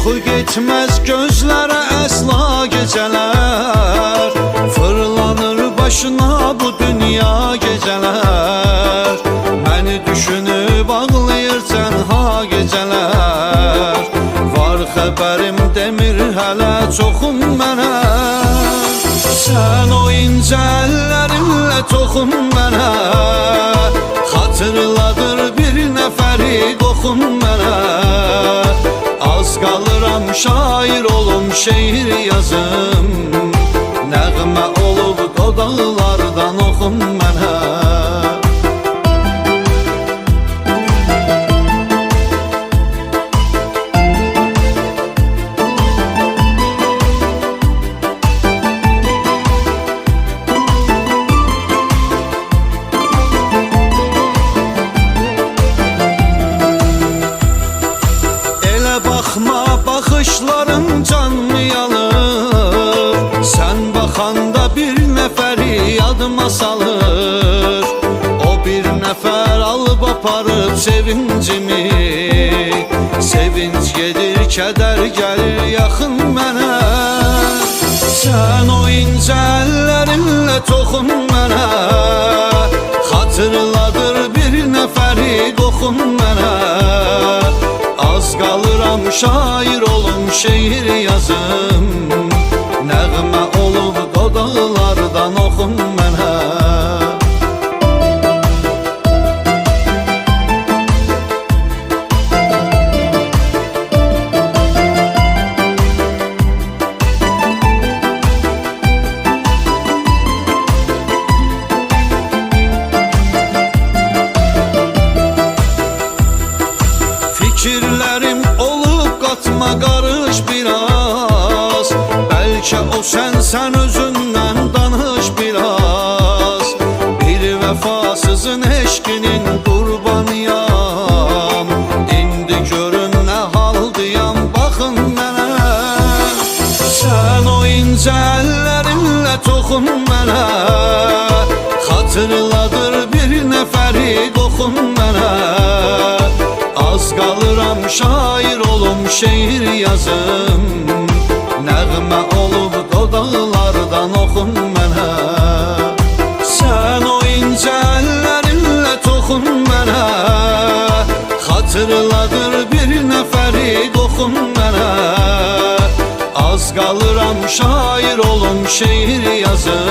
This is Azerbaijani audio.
Yuxu getməz gözlərə əsla gecələr, fırlanır başına bu dünya gecələr. Məni düşünüb ağlayır tənha gecələr, var xəbərim demir hələ çoxun mənə. Sən o incə əllərinlə toxun mənə, xatırladır bir nəfəri qoxun mənə. Az qalıram şair olum, şeir yazım, nəğmə olub dodaqlardan oxun mənə. Baxma, baxışların canlı alır, sən baxanda bir nəfəri yadıma salır. O bir nəfər alıb aparıb sevincimi, sevinç gedir, kədər gəlir yaxın mənə. Sən o incə əllərinlə toxun mənə, xatırladır bir nəfəri qoxun mənə. Az qalıram şair olum, şeir yazım, nəğmə olub dodaqlardan oxun mənə. Fikirlərim olub qatma qarış biraz, bəlkə o sən özündən danış biraz. Bir vəfasızın eşqinin qurbanıyam, indi görün nə haldıyam, baxın mənə. Sən o incə əllərinlə toxun mənə, xatırladır bir nəfəri qoxun mənə. Az qalıram şair olum, şeir yazım, nəğmə olub dodaqlardan oxun mənə. Sən o incə əllərinlə toxun mənə, xatırladır bir nəfəri qoxun mənə. Az qalıram şair olum, şeir yazım,